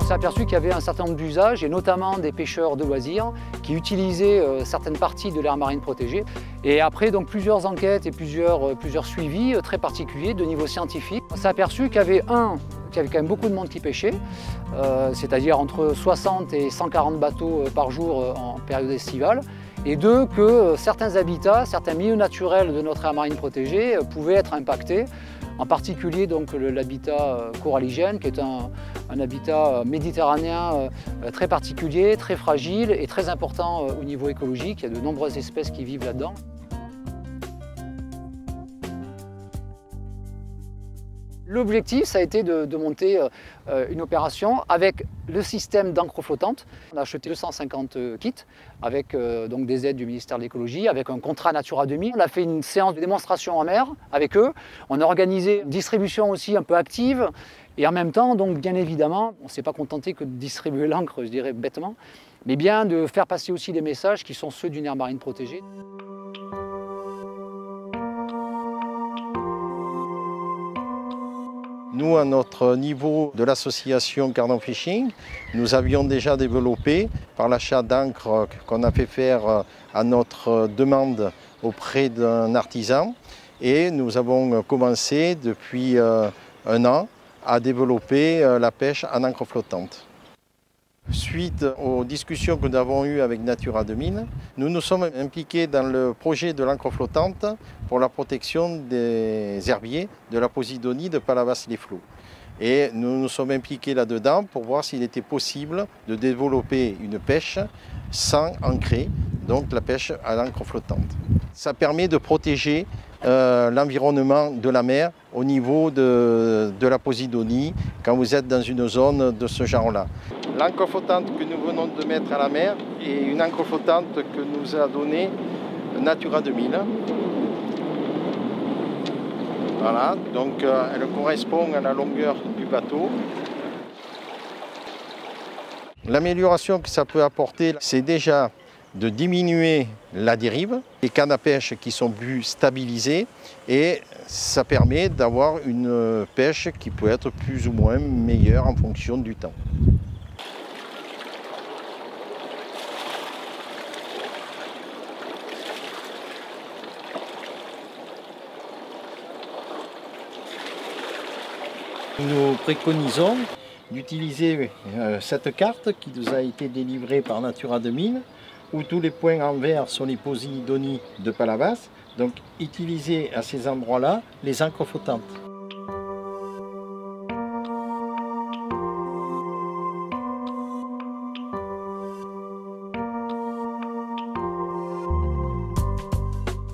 On s'est aperçu qu'il y avait un certain nombre d'usages, et notamment des pêcheurs de loisirs, qui utilisaient certaines parties de l'aire marine protégée. Et après donc, plusieurs enquêtes et plusieurs suivis très particuliers de niveau scientifique, on s'est aperçu qu'il y avait qu'il y avait quand même beaucoup de monde qui pêchait, c'est-à-dire entre 60 et 140 bateaux par jour en période estivale, et deux, que certains habitats, certains milieux naturels de notre aire marine protégée pouvaient être impactés, en particulier l'habitat coralligène, qui est un habitat méditerranéen très particulier, très fragile et très important au niveau écologique. Il y a de nombreuses espèces qui vivent là-dedans. L'objectif, ça a été de monter une opération avec le système d'encre flottante. On a acheté 250 kits avec donc des aides du ministère de l'écologie, avec un contrat Natura 2000. On a fait une séance de démonstration en mer avec eux. On a organisé une distribution aussi un peu active. Et en même temps, donc, bien évidemment, on ne s'est pas contenté que de distribuer l'encre, je dirais bêtement, mais bien de faire passer aussi des messages qui sont ceux d'une aire marine protégée. Nous, à notre niveau de l'association Cardon Fishing, nous avions déjà développé, par l'achat d'encre qu'on a fait faire à notre demande auprès d'un artisan, et nous avons commencé depuis un an à développer la pêche en encre flottante. Suite aux discussions que nous avons eues avec Natura 2000, nous nous sommes impliqués dans le projet de l'encre flottante pour la protection des herbiers de la Posidonie de Palavas-les-Flots. Et nous nous sommes impliqués là-dedans pour voir s'il était possible de développer une pêche sans ancrer, donc la pêche à l'encre flottante. Ça permet de protéger l'environnement de la mer au niveau de la Posidonie quand vous êtes dans une zone de ce genre-là. L'encre flottante que nous venons de mettre à la mer est une encre flottante que nous a donnée Natura 2000. Voilà, donc elle correspond à la longueur du bateau. L'amélioration que ça peut apporter, c'est déjà de diminuer la dérive, les cannes à pêche qui sont plus stabilisées, et ça permet d'avoir une pêche qui peut être plus ou moins meilleure en fonction du temps. Nous préconisons d'utiliser cette carte qui nous a été délivrée par Natura 2000, où tous les points en vert sont les Posidonies de Palavas. Donc utiliser à ces endroits-là les encres flottantes.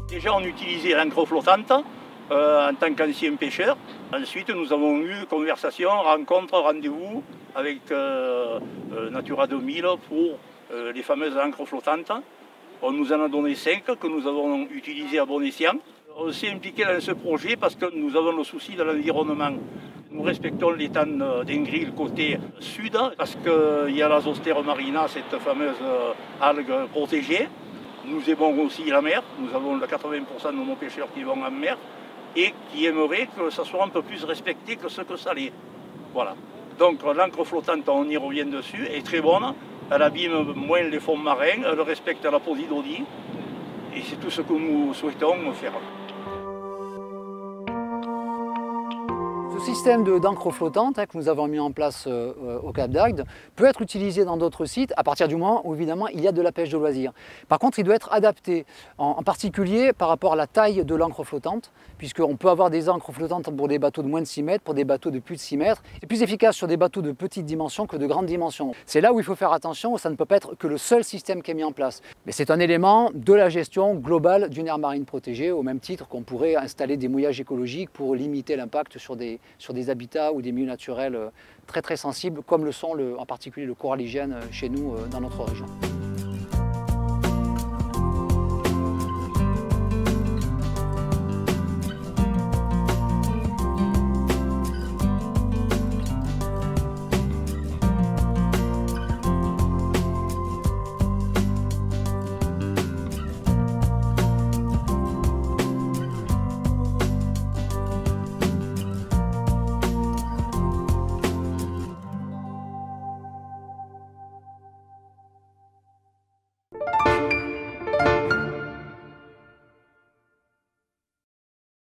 Déjà on utilisait l'encre flottante en tant qu'ancien pêcheur. Ensuite nous avons eu conversation, rencontre, rendez-vous avec Natura 2000 pour les fameuses encres flottantes. On nous en a donné 5 que nous avons utilisées à bon escient. On s'est impliqué dans ce projet parce que nous avons le souci de l'environnement. Nous respectons l'étang d'Engril côté sud parce qu'il y a la Zostère marina, cette fameuse algue protégée. Nous aimons aussi la mer. Nous avons 80% de nos pêcheurs qui vont en mer et qui aimeraient que ça soit un peu plus respecté que ce que ça l'est. Voilà. Donc l'encre flottante, on y revient dessus, est très bonne. Elle abîme moins les fonds marins, elle respecte la Posidonie et c'est tout ce que nous souhaitons faire. Ce système d'encre flottante que nous avons mis en place au Cap d'Agde peut être utilisé dans d'autres sites à partir du moment où évidemment il y a de la pêche de loisirs. Par contre, il doit être adapté, en particulier par rapport à la taille de l'encre flottante, puisqu'on peut avoir des encres flottantes pour des bateaux de moins de 6 mètres, pour des bateaux de plus de 6 mètres. C'est plus efficace sur des bateaux de petites dimensions que de grandes dimensions. C'est là où il faut faire attention, ça ne peut pas être que le seul système qui est mis en place. Mais c'est un élément de la gestion globale d'une aire marine protégée, au même titre qu'on pourrait installer des mouillages écologiques pour limiter l'impact sur des habitats ou des milieux naturels très sensibles, comme le sont en particulier le coralligène chez nous dans notre région.